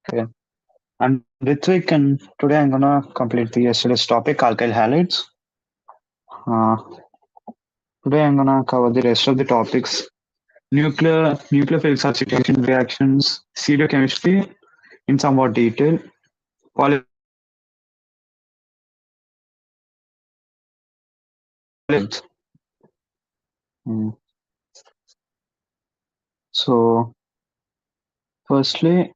Okay. I'm Ritwik, and today I'm gonna complete the yesterday's topic, alkyl halides. Uh, Today I'm gonna cover the rest of the topics: nucleophilic substitution reactions, stereochemistry in somewhat detail, polymer. Mm. So, firstly,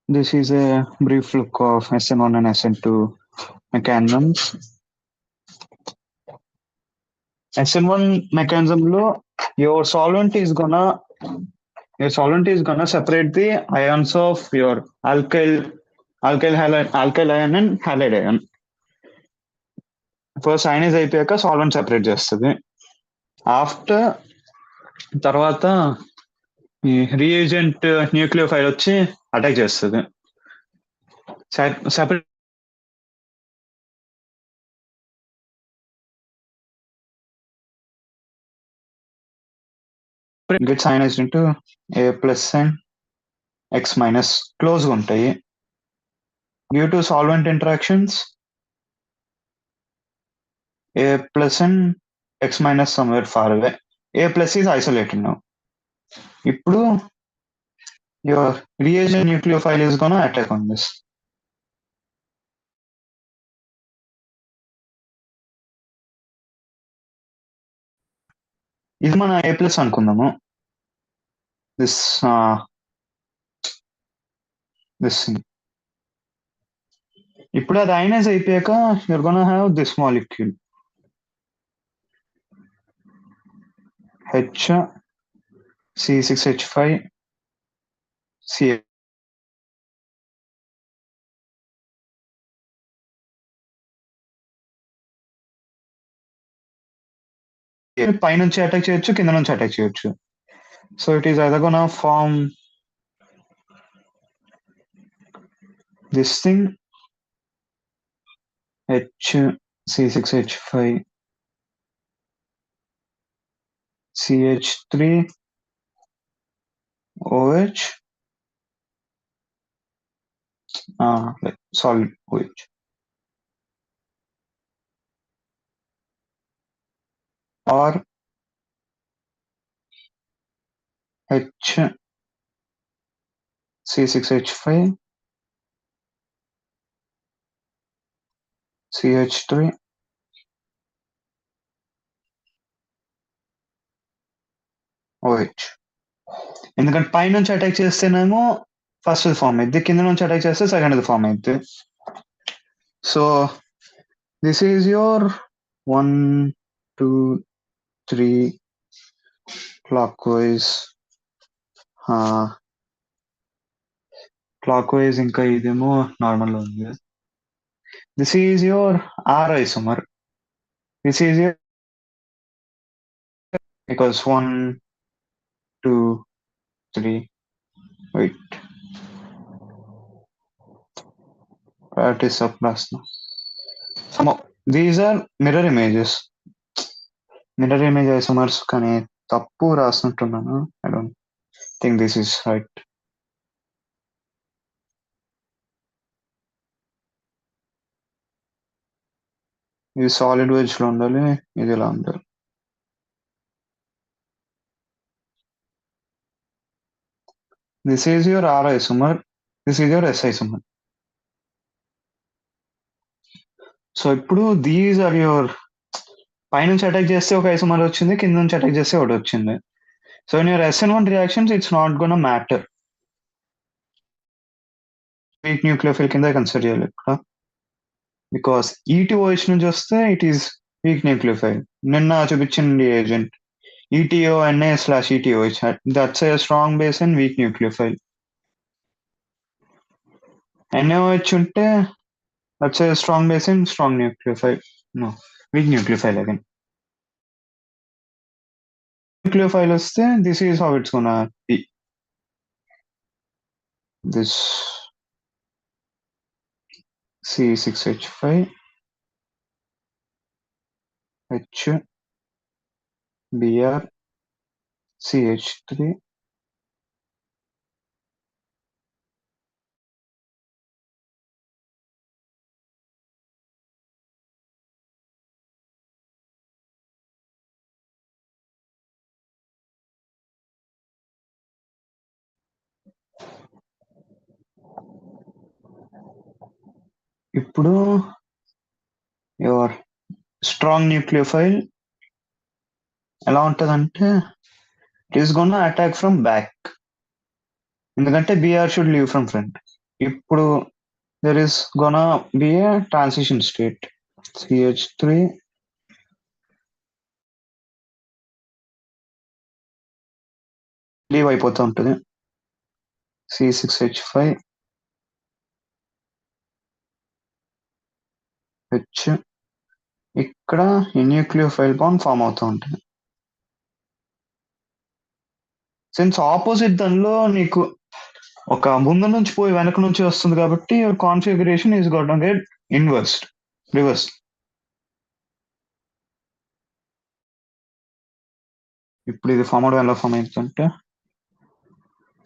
this is a brief look of SN1 and SN2 mechanisms. SN1 mechanism lo, your solvent is gonna separate the ions of your alkyl ion and halide ion. First ionize అయిపోయాక solvent separate చేస్తుంది. After తర్వాత ఈ reagent nucleophile వచ్చి attack చేస్తుంది. Separate gets ionized into A plus and X minus క్లోజ్గా ఉంటాయి. Due to solvent interactions A plus and X minus somewhere far away. A plus is isolated now. ఇప్పుడు your reagent nucleophile is gonna attack on this. ఇది మన A plus అనుకుందాము. This this ఇప్పుడు అది ionize అయిపోయాక you're gonna have this molecule H C6H5 C పైనుంచి attack చేయొచ్చు, కింద నుంచి అటాక్ చేయొచ్చు. So it is either gonna form this thing H C6H5 CH3 OH like solid OH, or H C6H5 CH3 OH. ఎందుకంటే పైనుంచి attack చేస్తేనేమో first form అయింది, కింద నుంచి అటాక్ చేస్తే సెకండ్ ఫార్మ్ అయింది. So this is your 1 2 3 clockwise ఇంకా ఇదేమో నార్మల్ ఉంది. This is your R isomer. This is your because 1 2 3 wait practice of plasma. These are mirror images, mirror image isomers. కానీ తప్పు రాసినట్టున్నాను. I don't think this is right. ఇది solid wedge లో ఉండాలి, ఇది ఇలా ఉండాలి. This is your R isomer, this is your S isomer. So ఇప్పుడు దీస్ ఆర్ యువర్ పైనుంచి అటాక్ చేస్తే ఒక ఐసోమర్ వచ్చింది, కింద నుంచి అటాక్ చేస్తే ఒకటి వచ్చింది. So in your SN1 reactions it's not gonna matter. Weak nucleophile కింద కన్సిడర్ చేయాలి ఇక్కడ, బికాస్ ETOH నుంచి వస్తే ఇట్ ఈస్ వీక్ న్యూక్లియోఫైల్. నిన్న చూపించిన agent ETONA/ETOH, that's a strong base and weak nucleophile. NaOH ఉంటే that's a strong base and strong nucleophile. No, weak nucleophile again. Nucleophile వస్తే this is how it's gonna be. This C6H5 H Br CH3 ఇప్పుడు your strong nucleophile ఎలా ఉంటదంటే it is gonna attack from back, ఎందుకంటే B R should leave from front. ఇప్పుడు there is gonna be a transition state. CH3 leave అయిపోతూ ఉంటుంది. C6H5 H, ఇక్కడ ఈ nucleophile bond form అవుతూ ఉంటుంది. సిన్స్ ఆపోజిట్ దానిలో నీకు ఒక ముందు నుంచి పోయి వెనక నుంచి వస్తుంది కాబట్టి your configuration is got get inversed, reverse. ఇప్పుడు ఇది ఫామ్ అవడం ఎలా ఫామ్ అవుతుందంటే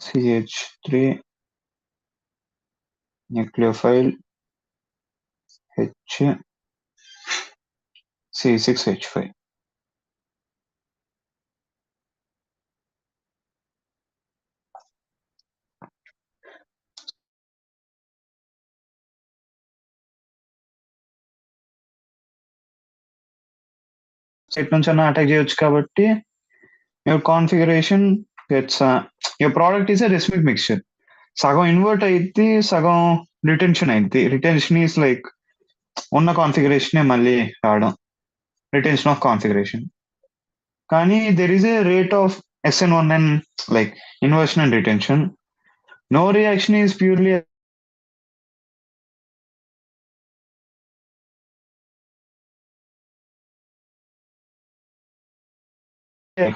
CH3 nucleophile H, C6H5. Set నుంచి అన్న అటాక్ చేయొచ్చు కాబట్టి your configuration gets your product is a racemic mixture. సగం ఇన్వర్ట్ అయింది, సగం రిటెన్షన్ అయింది. రిటెన్షన్ ఈస్ లైక్ ఉన్న కాన్ఫిగరేషన్ మళ్ళీ రావడం, రిటెన్షన్ ఆఫ్ కాన్ఫిగరేషన్. కానీ there is a rate of SN1N, like inversion and retention. No reaction is purely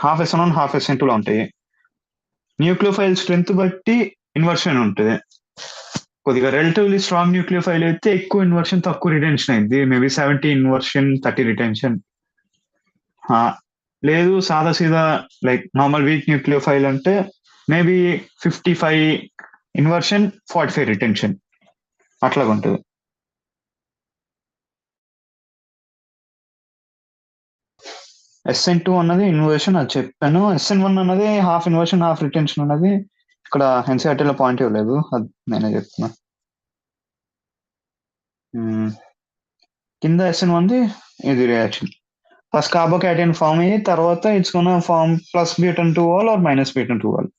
half SN1 half SN2 లో ఉంటాయి. న్యూక్లియోఫైల్ స్ట్రెంత్ బట్టి ఇన్వర్షన్ ఉంటుంది. కొద్దిగా రిలేటివ్లీ స్ట్రాంగ్ న్యూక్లియోఫైల్ అయితే ఎక్కువ ఇన్వర్షన్, తక్కువ రిటెన్షన్ అయింది. Maybe 70 inversion 30 retention. లేదు సాదా సీదా లైక్ నార్మల్ వీక్ న్యూక్లియోఫైల్ అంటే మేబీ 55 ఇన్వర్షన్ 45 రిటెన్షన్ అట్లాగా ఉంటుంది. SN2 అన్నది ఇన్వర్షన్ అది చెప్పాను. SN1 అన్నది హాఫ్ ఇన్వర్షన్ హాఫ్ రిటెన్షన్ అన్నది ఇక్కడ ఎన్సీఆర్టీలో పాయింట్ ఇవ్వలేదు, అది నేనే చెప్తున్నా. కింద SN1ది ఇది రియాక్షన్ ఫస్ట్ కార్బోకేటైన్ ఫామ్ అయ్యి తర్వాత it's gonna form plus butan two ol or minus butan two ol.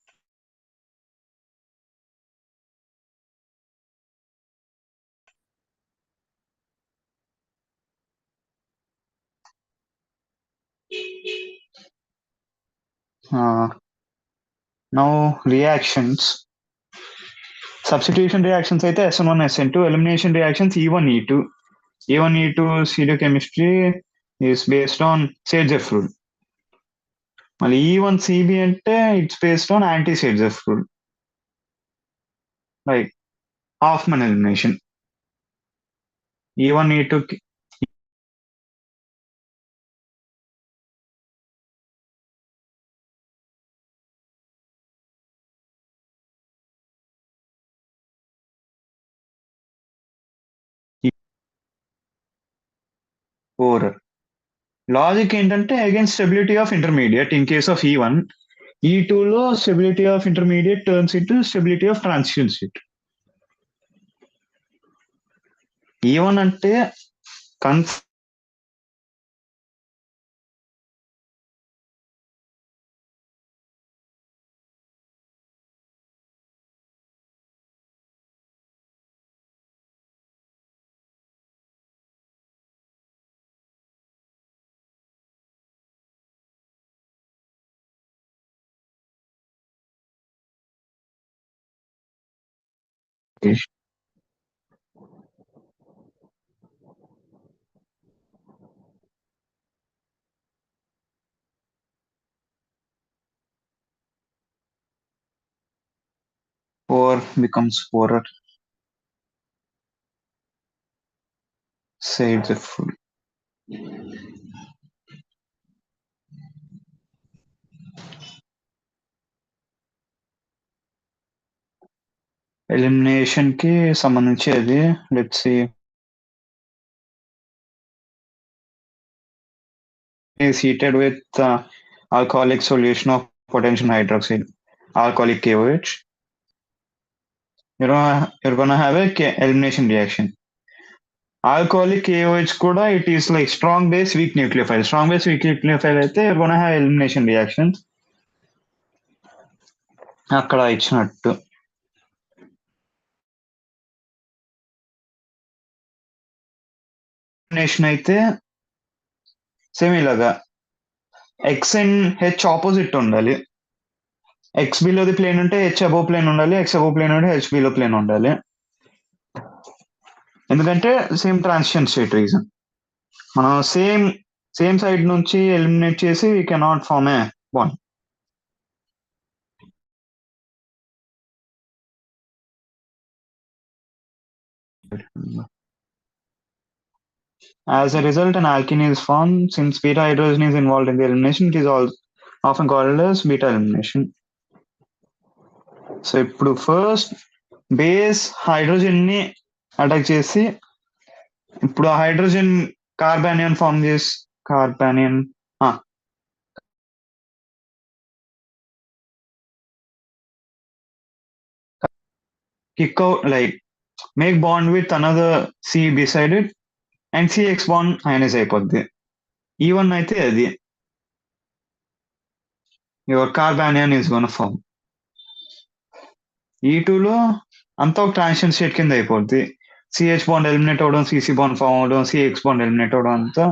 Now reactions, substitution reactions అయితే SN1 SN2, elimination reactions E1 E2. E1 E2 stereochemistry is based on Sage's rule. మళ్ళీ E1 CB అంటే it's based on anti Sage's rule, like Hofmann elimination. E1 E2 4. Logic ఏంటంటే against stability of intermediate in case of E1. E2 లో stability of intermediate turns into stability of transition state. E1 అంటే four becomes poorer. Saves the food. Elimination కి సంబంధించి అది let's see is heated with alcoholic solution of potassium hydroxide, alcoholic KOH. You're gonna have a elimination reaction. Alcoholic KOH kuda, it is like strong base, weak nucleophile. Strong base, weak nucleophile అయితే you're gonna have elimination reactions. అక్కడ ఇచ్చినట్టు. Elimination అయితే same ఇలాగా X and H opposite ఉండాలి. X below the plane ఉంటే H above plane ఉండాలి. X above plane ఉంటే H below plane ఉండాలి. ఎందుకంటే సేమ్ ట్రాన్సిషన్ స్టేట్ రీజన్. మనం సేమ్ సైడ్ నుంచి ఎలిమినేట్ చేసి we cannot form a bond. As a result, an alkene is formed. Since beta hydrogen is involved in the elimination, it is often called as beta elimination. So ఇప్పుడు first base hydrogen ని attack చేసి ఇప్పుడు ఆ hydrogen కార్బానియన్ form చేసి కార్బానియన్ kick out, like make bond with another C beside it and CX bond ionize అయిపోద్ది. E1 అయితే అది your carbanion is gonna form. E2 లో అంతా ఒక ట్రాన్సిషన్ స్టేట్ కింద అయిపోద్ది. సిహెచ్ బాండ్ ఎలిమినేట్ అవ్వడం, సిసి బాండ్ ఫామ్ అవడం, సిఎక్స్ బాండ్ ఎలిమినేట్ అవ్వడం అంతా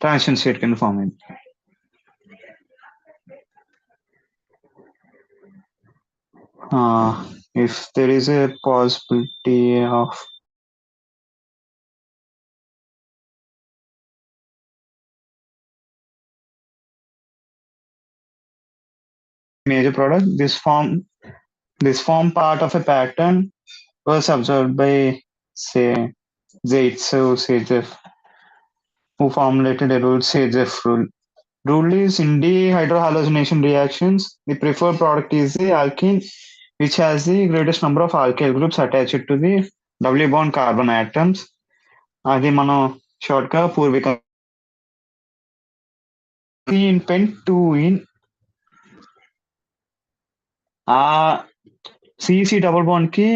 ట్రాన్సిషన్ స్టేట్ కింద ఫామ్ అయింది. If there is a possibility of major product, this form part of a pattern was observed by, say, Zaitsev, who formulated a rule, Zaitsev rule. Rule is in dehydrohalogenation reactions, the preferred product is the alkene, which has the greatest number of alkyl groups attached to the double bond carbon atoms. అది మనం short గా పూర్విక in pen 2 in ఆ C C double bond కి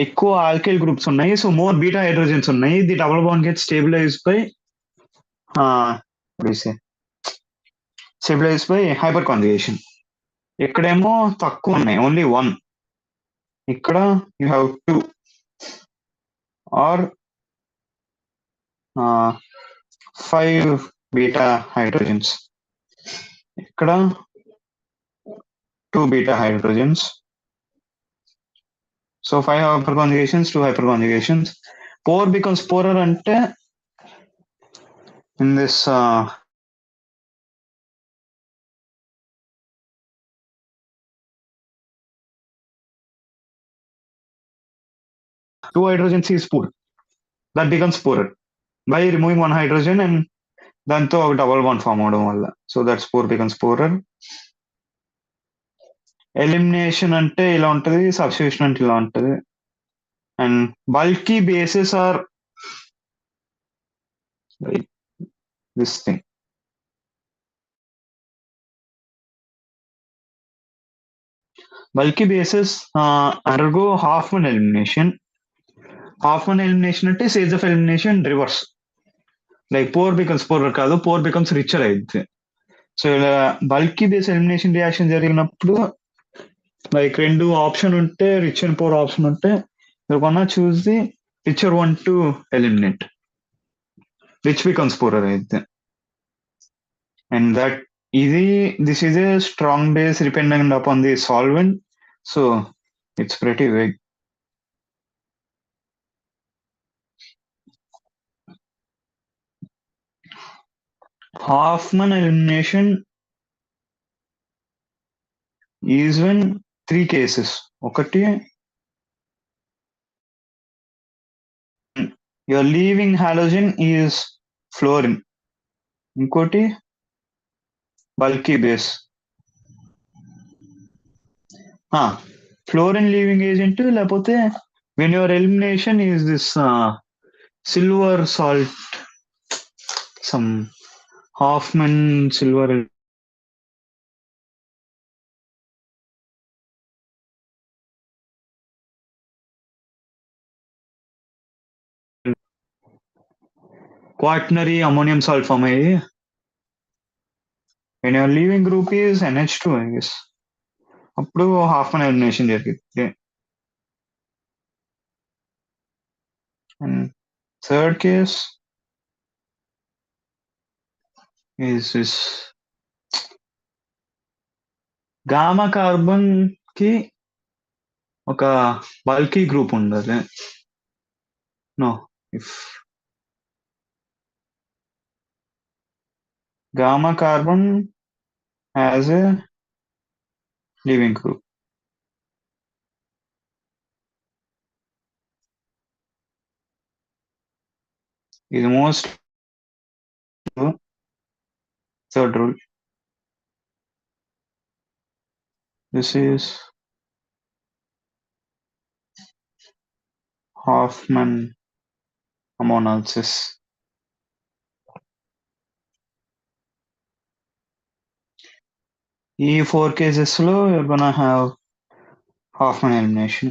ఎక్కువ alkyl groups ఉన్నాయి. So more beta hydrogens ఉన్నాయి. The double bond get stabilize by hyperconjugation. ఇక్కడేమో తక్కువ ఉన్నాయి, ఓన్లీ 1. ఇక్కడ you have 2 or 5 beta hydrogens. ఇక్కడ 2 beta hydrogens. So 5 hyperconjugations, 2 hyperconjugations. Poor becomes poorer అంటే in this 2 hydrogens is poor. That becomes poorer by removing 1 hydrogen and దాంతో ఒక double bond form అవడం వల్ల. So that's poor becomes poorer. Elimination అంటే ఇలా ఉంటది, substitution అంటే ఇలా ఉంటది. And bulky bases are this thing. Bulky bases undergo Hofmann elimination. Hofmann elimination అంటే Sage of elimination reverse. Like poor becomes poorer కాదు, పోర్ బికమ్స్ రిచర్ అయింది. So ఇలా బల్కీ బేస్ ఎలిమినేషన్ రియాక్షన్ జరిగినప్పుడు లైక్ రెండు option ఉంటే, rich and poor option ఉంటే, you're gonna choose the richer one to eliminate. Rich becomes poorer అయితే. And that this is a strong base dependent upon the solvent, so it's pretty big. Hoffman elimination is when 3 cases. ఒకటి your leaving halogen is fluorine. ఇంకోటి bulky base. Fluorine leaving agent లేకపోతే when your elimination is this silver salt, some Hoffman silver. quaternary ammonium salt form అయ్యి when your leaving group is NH2 I guess అప్పుడు half an elimination జరిగింది. And third case is this gamma carbon కి ఒక bulky group ఉండదు. No, if gamma carbon has a leaving group, is most third rule. This is Hoffman analysis. ఈ 4 cases లో you're gonna have Hoffman elimination.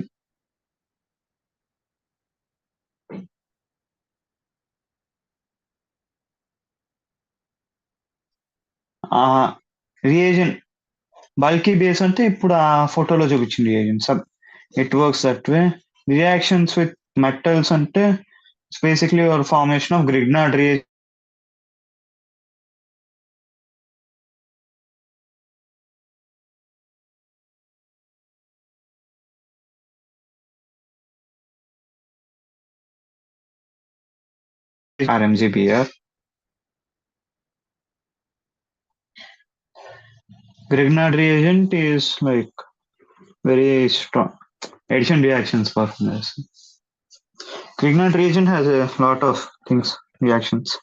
Reagent bulky base అంటే ఇప్పుడు ఆ ఫోటోలో చూపించిన reagent sub it works that way. Reactions with metals అంటే it's basically your formation of Grignard reagent RMGBr. Grignard reagent is like very strong addition reactions perform this. Grignard reagent has a lot of things reactions.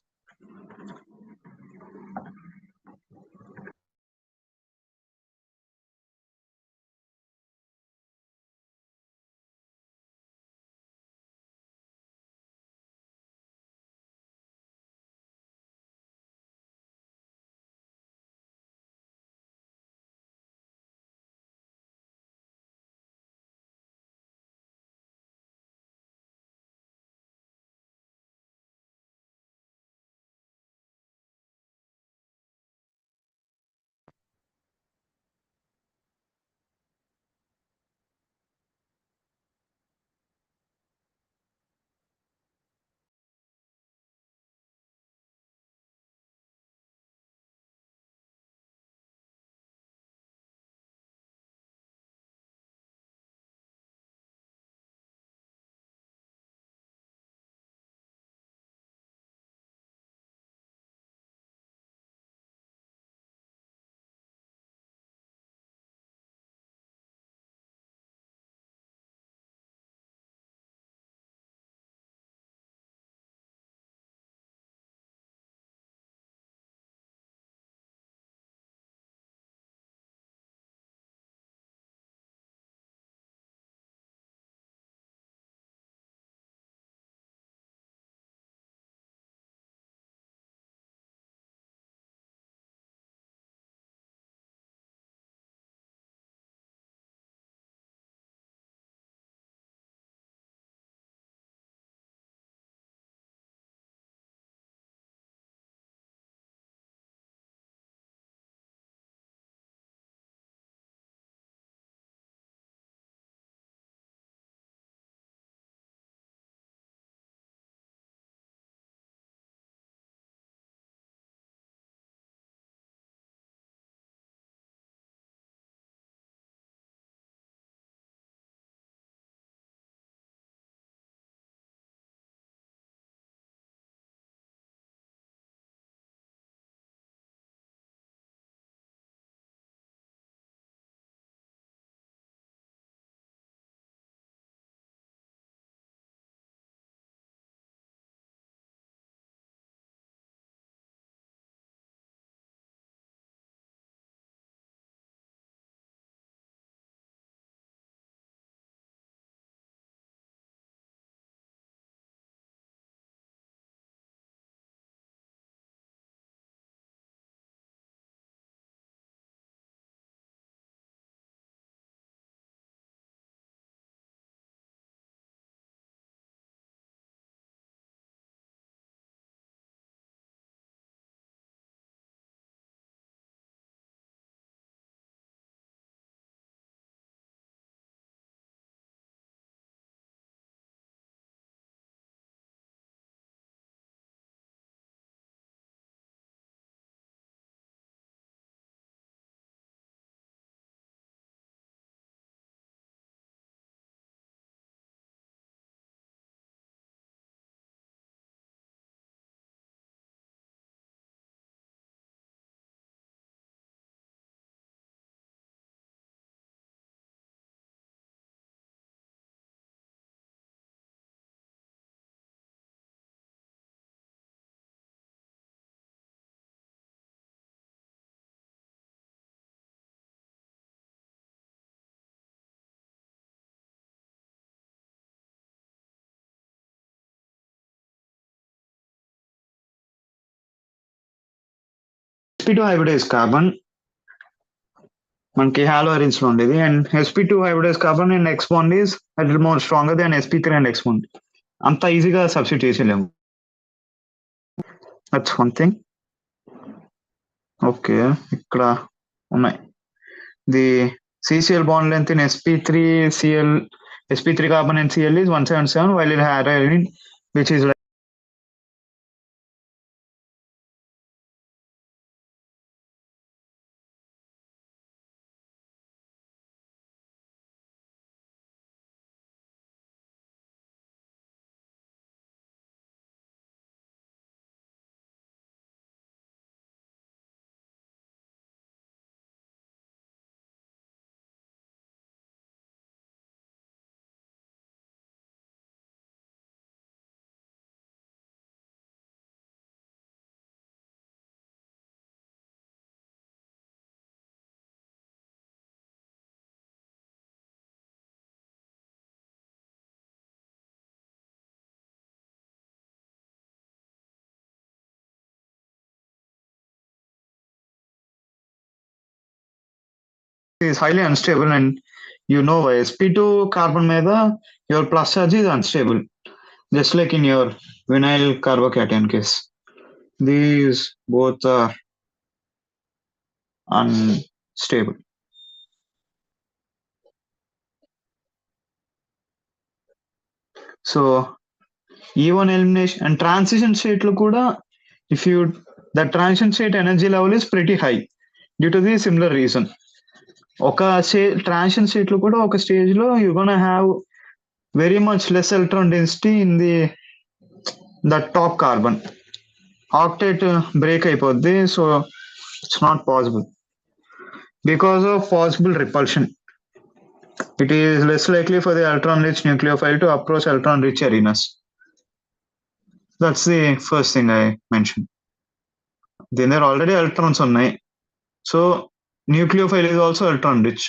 sp2 hybridized carbon మనకి hollow arrange లో ఉండేది and sp2 hybridized carbon and X bond is a little more stronger than sp3 and X bond. అంత ఈజీగా substitute చేసేలేము. That's one thing. Okay, ఇక్కడ ఉన్నాయి. The CCl bond length in sp3 carbon and Cl is 177 while in halogen which is highly unstable and you know why. sp2 carbon మీద your plus charge is unstable just like in your vinyl carbocation case. These both are unstable. So E1 elimination and transition state lo kuda, if you the transition state energy level is pretty high due to the similar reason. ఒక transition state లో కూడా ఒక stage లో you gonna have very much less electron density in the that top carbon. Octet break అయిపోద్ది. So it's not possible because of possible repulsion. It is less likely for the electron-rich nucleophile to approach electron-rich arenas. That's the first thing I mentioned. Then there are already electrons ఉన్నాయి. So nucleophile is also electron-rich.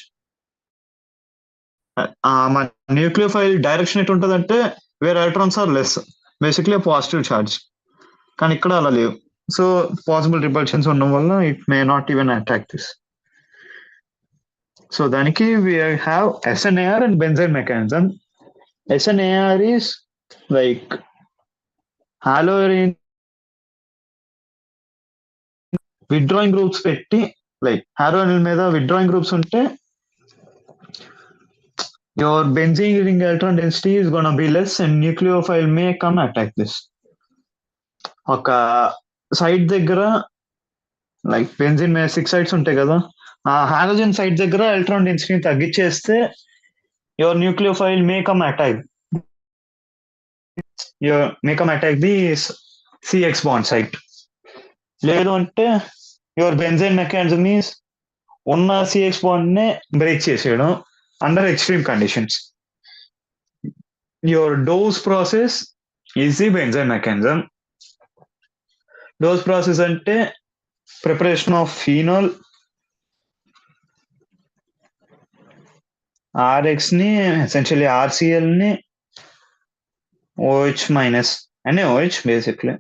మన nucleophile direction ఎటు ఉంటుందంటే where electrons are less, basically positive charge. కానీ ఇక్కడ అలా లేవు. So possible repulsions ఉండడం వల్ల it may not even attack this. So దానికి we have SNAR and benzene mechanism. SNAR is like halogen withdrawing groups పెట్టి, లైక్ హాలోజన్ మీద withdrawing groups ఉంటే your benzene ring electron density is gonna be less and nucleophile may come attack this. ఒక side దగ్గర like benzene మీద 6 sides ఉంటాయి కదా, ఆ halogen side దగ్గర ఎలక్ట్రాన్ డెన్సిటీని తగ్గించేస్తే your nucleophile may come attack the CX bond site. లేదు అంటే యువర్ బెంజైన్ మెకానిజం ఈస్ ఉన్న సిఎక్స్ బాండ్ నే బ్రేక్ చేసేయడం under extreme conditions. Your Dow's process is the benzyne mechanism. Dow's process అంటే preparation of phenol, RX ని essentially RCl ని OH minus and OH basically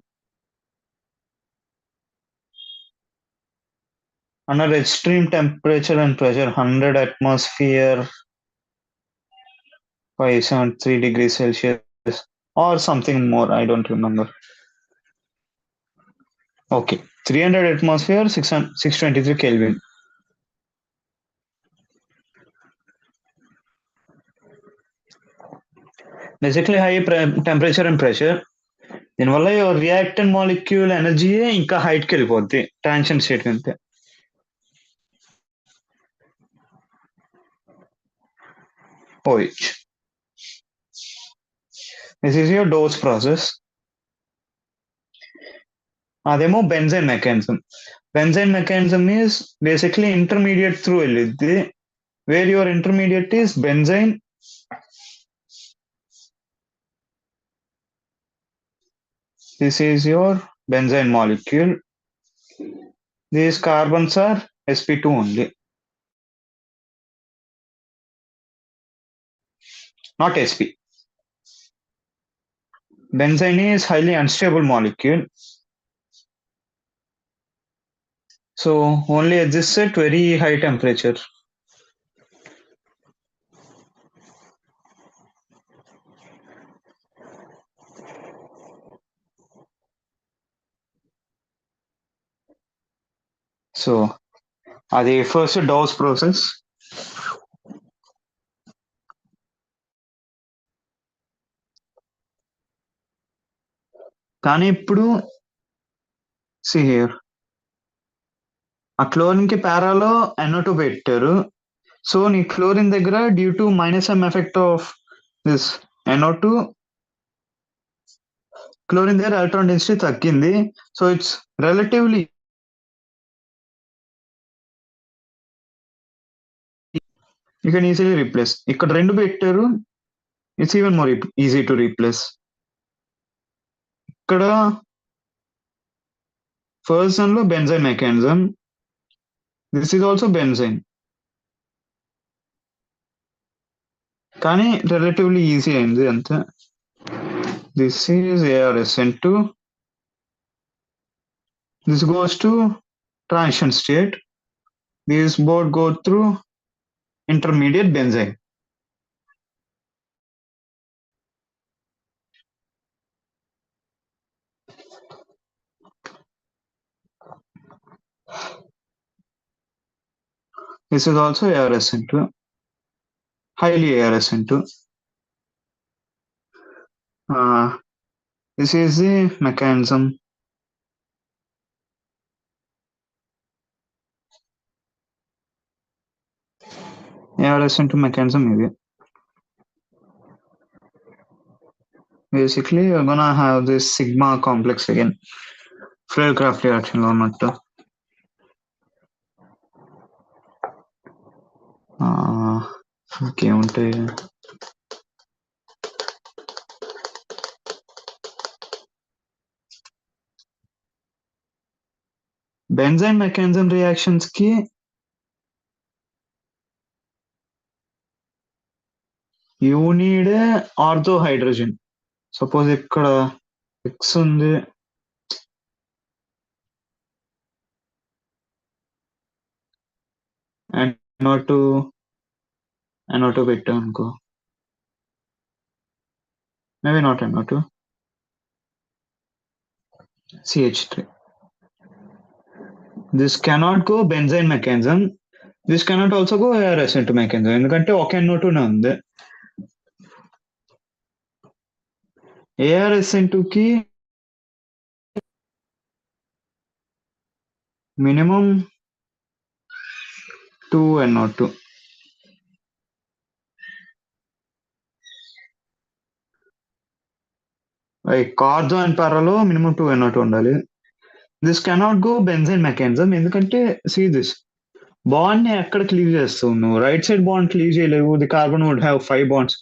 under extreme temperature and pressure 100 atmosphere 573 degrees Celsius or something more, I don't remember. Okay, 300 atmosphere 623 Kelvin. Basically high temperature and pressure, దీనివల్ల your reactant molecule energy ఇంకా హైట్కి వెళ్ళిపోద్ది transition state కంటే. OH. This is your dose process. అదేమో benzyne mechanism. Benzyne mechanism is basically intermediate through వెళ్ళిద్ది, where your intermediate is benzyne this is your benzene molecule. These carbons are sp2 only, not sp. Benzene is highly unstable molecule. So only exists at very high temperature. So అది first డౌస్ process. కానీ ఇప్పుడు see here ఆ chlorine కి పారాలో NO2 పెట్టారు. So నీ chlorine దగ్గర due to -m effect of this NO2 chlorine దగ్గర electron density తగ్గింది. So it's relatively you can easily replace. ఇక్కడ రెండు పెట్టారు, it's even more easy to replace. ఇక్కడ ఫస్ట్ వన్ లో benzyl mechanism, this is also benzyl, కానీ relatively easy అయింది అంతే. This is ArSN2, this goes to transition state, these both go through intermediate benzene. This is also ArSN2, highly ArSN2. This is the mechanism. ArSN2 mechanism is basically you're gonna have this sigma complex again. Flare-Craft reaction lo unnattu. ఇంకేముంటాయి, benzyne mechanism reactions కి you need ortho hydrogen. Suppose ఇక్కడ X ఉంది, NO2 పెట్టాం అనుకో, maybe not NO2, CH3. This cannot go benzene mechanism. This cannot also go ArSN2 mechanism. ఎందుకంటే ఒక NO2 ఉంది. ArSN2 కి మినిమం 2 NO2. కార్బో అండ్ పారాలో మినిమం 2 NO2 ఉండాలి. This cannot go benzyne mechanism, ఎందుకంటే సీ దిస్ బాండ్ ని ఎక్కడ క్లీవ్ చేస్తావు నువ్వు? రైట్ సైడ్ బాండ్ క్లీవ్ చేయలేవు. The carbon would have 5 bonds.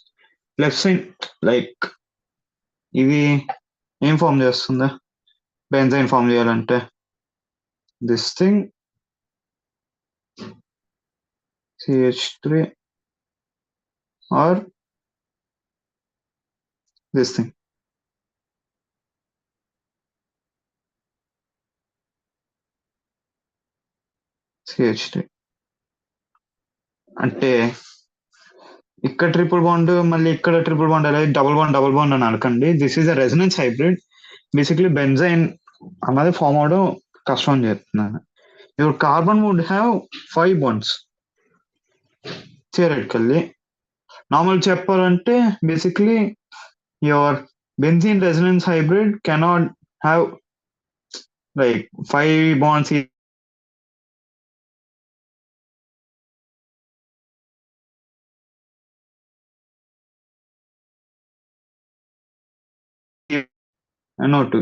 Left side like ఇది ఏం ఫామ్ చేస్తుందా బెంజైన్ ఫామ్ చేయాలంటే? This thing CH3 or this thing CH3. అంటే ఇక్కడ ట్రిపుల్ బాండ్ మళ్ళీ ఇక్కడ ట్రిపుల్ బాండ్ అనేది డబుల్ బాండ్ అని అనకండి. This is a resonance hybrid. Basically benzyne అన్నది ఫామ్ అవడం కష్టం అని చెప్తున్నాను. Your carbon would have 5 bonds theoretically. Normal చెప్పాలంటే basically your benzene resonance hybrid cannot have like 5 bonds NO2.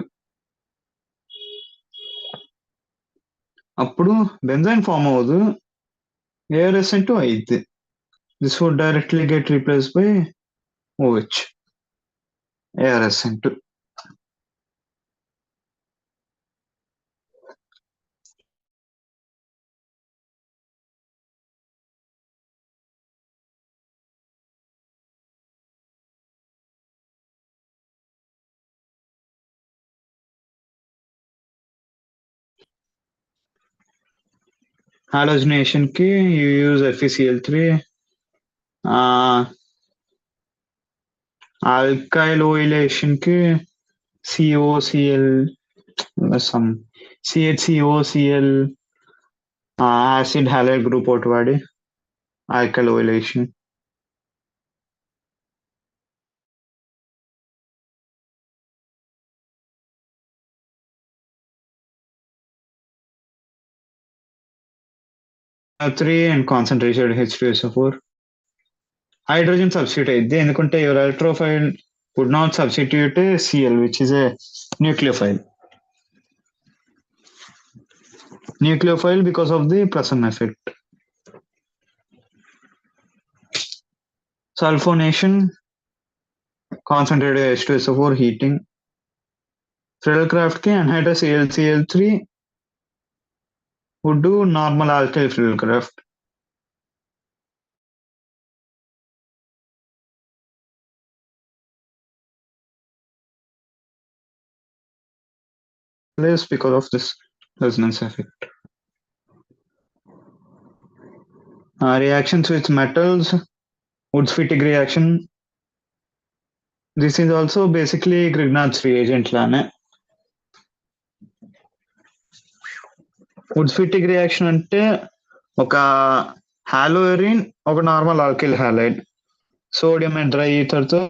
అప్పుడు బెంజైన్ ఫామ్ అవ్వదు, ArSN2 అయింది. This would directly get replace by OH, ArSN2. Halogenation ki you use FeCl3. Alkyl oylation ki COCl some CHCOCl acid halide group ఒకటి వాడి alkyl oylation. Three and concentrated H2SO4. Hydrogen substitute అయింది ఎందుకంటే your electrophile would not substitute Cl which is a nucleophile. Nucleophile because of the Prasam effect. Sulfonation, concentrated H2SO4 heating. Friedel-Crafts ki anhydrous AlCl3 would do normal alkyl Friedel-Crafts. Less because of this resonance effect. Reactions with metals, Woods-Fittig reaction. This is also basically Grignard's reagent లానే. Woods-Fittig reaction అంటే ఒక హాలోరిన్ ఒక normal alkyl halide sodium and dry ether తో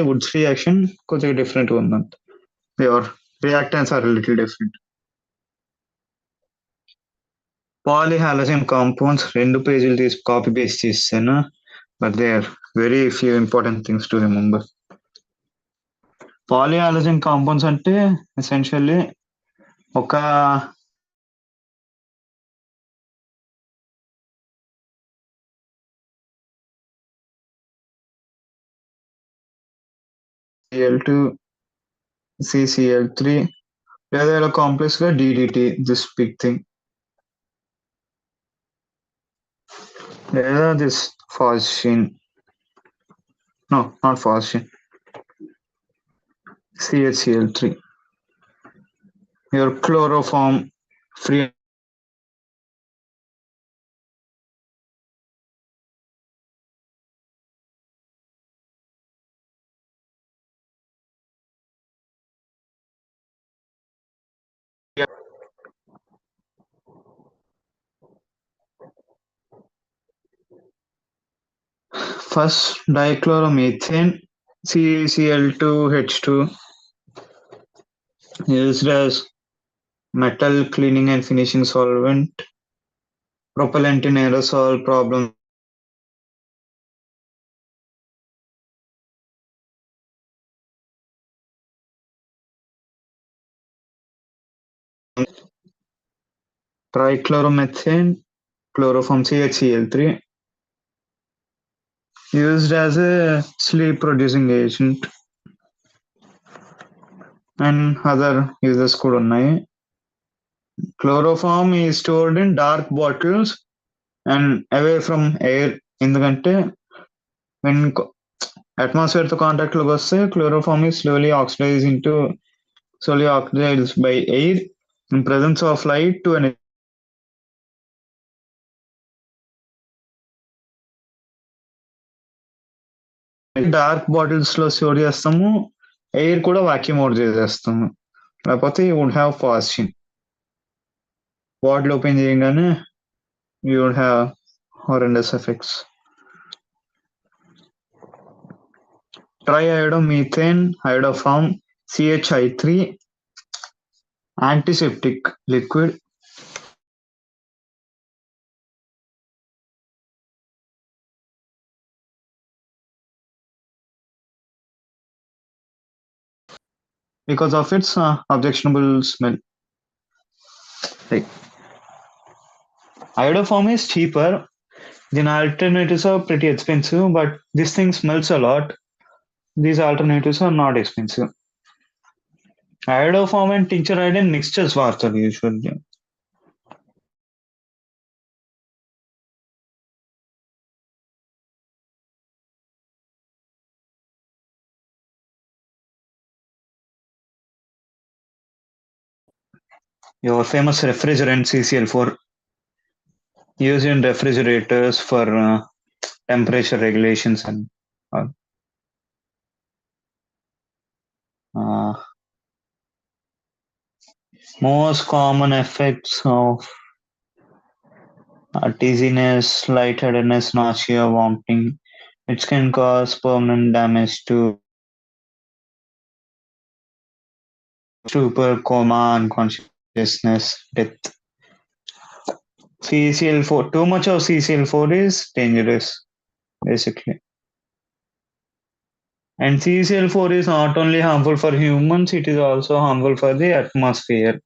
Wurtz reaction కొద్దిగా different గా ఉందంట. Your reactants are little different. Polyhalogen compounds 2 పేజీలు తీసి కాపీ పేస్ట్ చేశాను but they are very few important things to remember. Polyhalogen compounds అంటే ఎసెన్షియల్లీ ఒక Cl2 CCl3 లేదా ఇలా కాంప్లెక్స్ గా DDT దిస్ బిగ్ థింగ్ లేదా this phosphine no not phosphine CHCl3 your chloroform free first dichloromethane CCl2H2 used as metal cleaning and finishing solvent, propellant in aerosol problem. Trichloromethane, chloroform CHCl3 used as a sleep producing agent and other uses కూడా ఉన్నాయి. Chloroform is stored in dark bottles and away from air ఎందుకంటే when atmosphere తో contact లోకి వస్తే chloroform is slowly oxidized by air in presence of light to an dark bottles లో store చేస్తాము, air కూడా vacuum out చేసేస్తాము, లేకపోతే you would have fasting. Bottle open చేయగానే you would have horrendous effects. Triiodomethane iodoform CHI3 antiseptic liquid. Because of its objectionable smell. Like, iodoform is cheaper. The alternatives are pretty expensive, but this thing smells a lot. These alternatives are not expensive. Iodoform and tincture iodine mixtures వాడతారు usually. Your famous refrigerant CCl4 used in refrigerators for temperature regulations and uh, uh, most common effects of dizziness, lightheadedness, nausea, vomiting. It can cause permanent damage to stupor, coma, unconsciousness, death. CCl4, too much of CCl4 is dangerous, basically. And CCl4 is not only harmful for humans, it is also harmful for the atmosphere.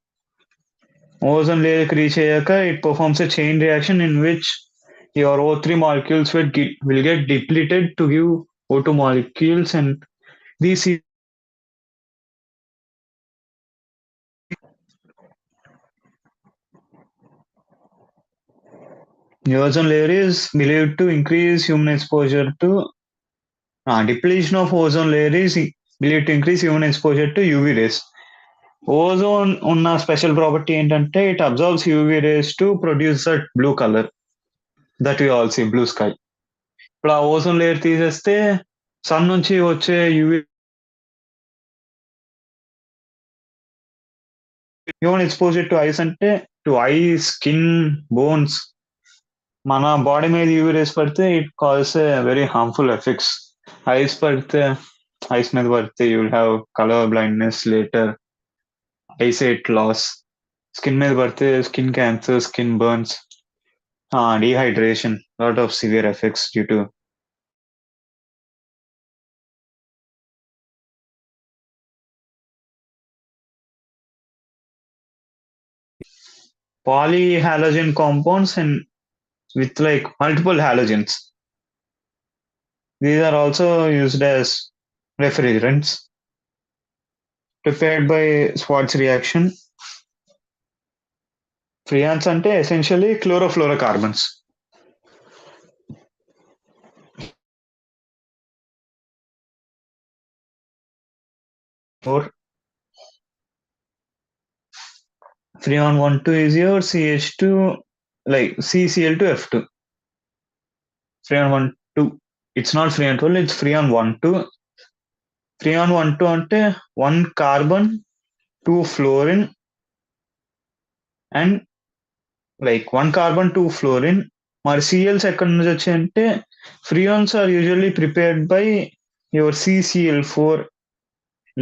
Ozone layer reach అయ్యాక it performs a chain reaction in which your O3 molecules will get depleted to give O2 molecules, and these the ozone layer is believed to increase human exposure to depletion of ozone layer is believed to increase human exposure to UV rays. Ozone ఉన్న special property ఏంటంటే it absorbs UV rays to produce that blue colour that you all see blue sky. ఇప్పుడు ఆ ozone layer తీసేస్తే sun నుంచి వచ్చే UV human exposure to eyes అంటే to eye skin bones మన body మీద యూవీ రేస్ పడితే it causes very harmful effects. Eyes పడితే ఐస్ మీద పడితే you will have colour blindness later, eyesight loss. Skin మీద పడితే skin cancer, skin burns, dehydration, lot of severe effects due to polyhalogen compounds and with like multiple halogens. These are also used as refrigerants prepared by Schwartz reaction. Freons ante essentially chlorofluorocarbons. Or Freon 1,2 is your CH2, like CCl2F2. Freon 1,2. It's not Freon 12, it's Freon 1,2. Freon 1,2 ante one carbon, two fluorine, and like one carbon, two fluorine. మరి C Ls ఎక్కడి నుంచి వచ్చాయంటే freons are usually prepared by your C C L four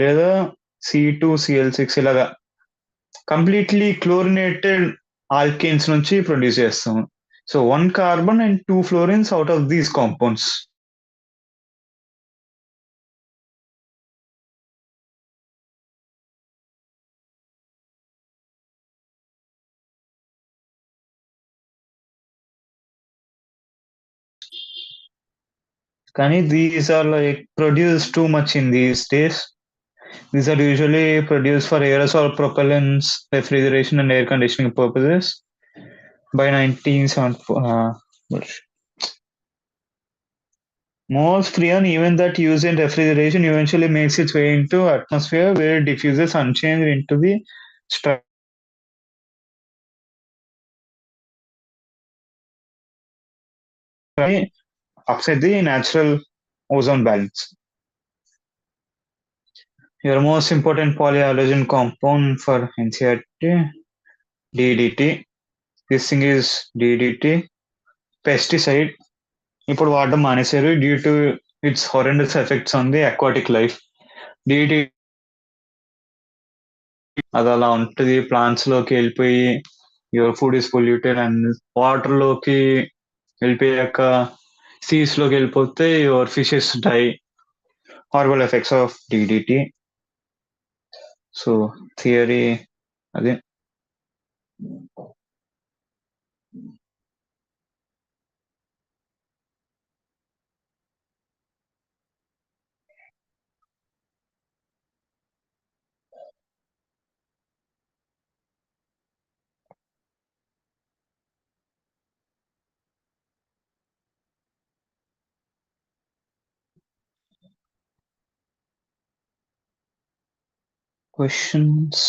లేదా C2CL6 ఇలాగా completely chlorinated alkanes నుంచి produce చేస్తాము. So one carbon and two fluorines out of these compounds. కానీ these are like produce too much in these days. These are usually produced for aerosol propellants, refrigeration, and air conditioning purposes. By 1974, most freon, even that used in refrigeration, eventually makes its way into atmosphere where it diffuses unchanged into the stratosphere upset the natural ozone balance. Your most important polyhalogen compound for NCRT, DDT. This thing is DDT, pesticide. ఇప్పుడు వాడడం మానేశారు due to its horrendous effects on the aquatic life. D T అది అలా ఉంటుంది, plants లోకి వెళ్ళిపోయి your food is polluted, and water లోకి వెళ్ళిపోయాక సీస్ లోకి వెళ్ళిపోతే your fishes die. Horrible effects of D D T. So theory అదే. Questions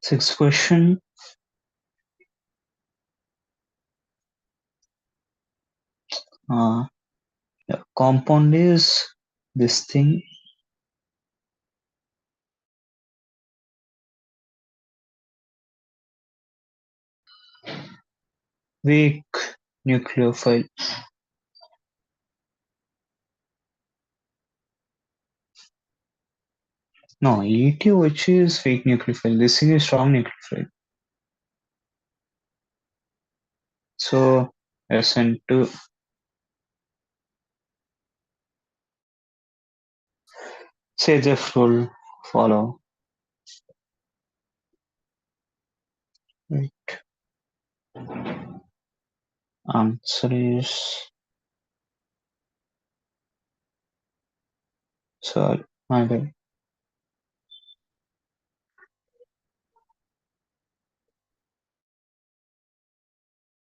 Sixth question. Uh, the compound is this thing. Weak nucleophile. No, ET which is weak nucleophile. This thing is strong nucleophile. So SN2. CHF will follow. Right. Answer is sorry, my bad.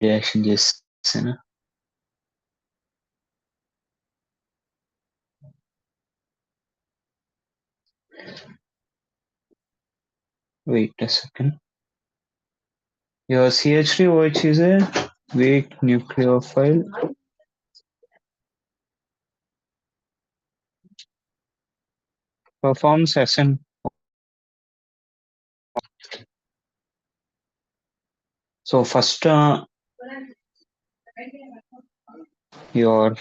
Reaction just wait a second. Your CH3OH is a weak nucleophile. Performs SN. So first, your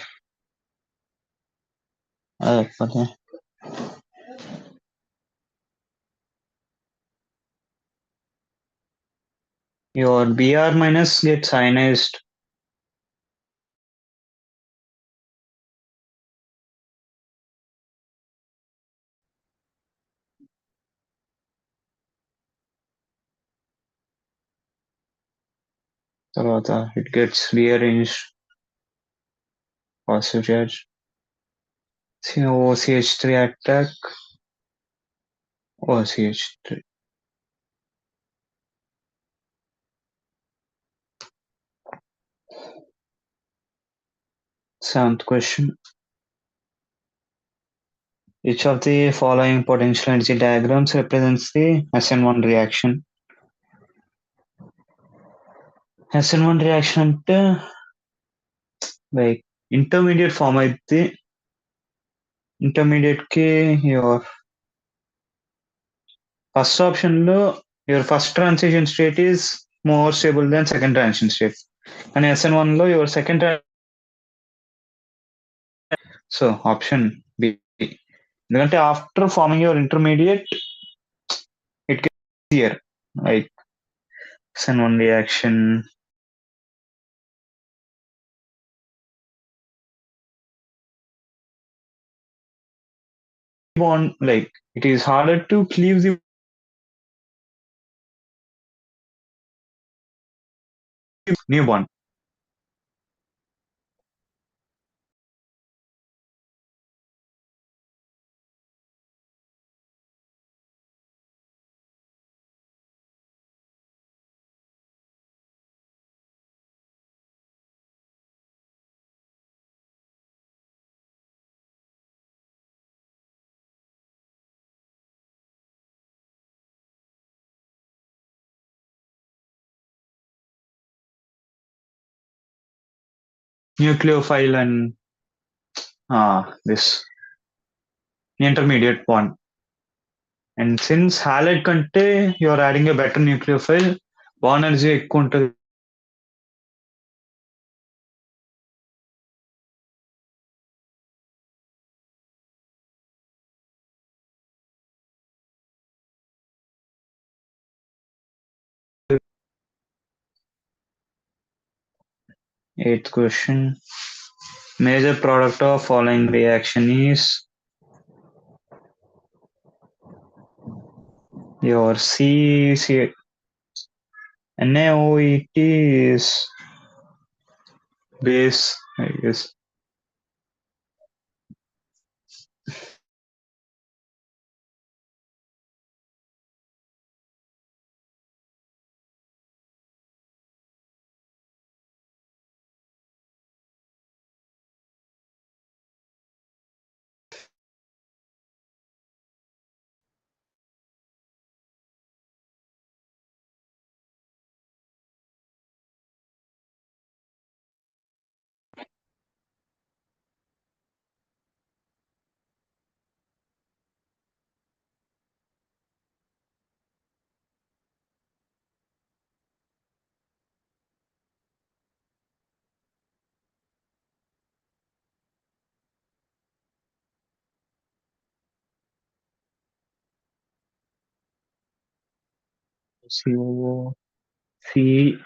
okay. Your Br minus gets ionized. తర్వాత it gets rearranged positive charge. OCH3 attack. OCH3. Seventh question. Each of the following potential energy diagrams represents the SN1 reaction. SN1 reaction అంటే like intermediate form అయితే intermediate కి your first option లో your first transition state is more stable than second transition state. And SN1 లో your second so option B. ఎందుకంటే after forming your intermediate it gets easier like SN1 reaction bond like it is harder to cleave the new bond. Nucleophile and this intermediate bond. And since halide కంటే you are adding a better nucleophile, bond energy ఎక్కువ ఉంటుంది. Eighth question. Major product of following reaction is your NaOET is base, I guess. COO, CET,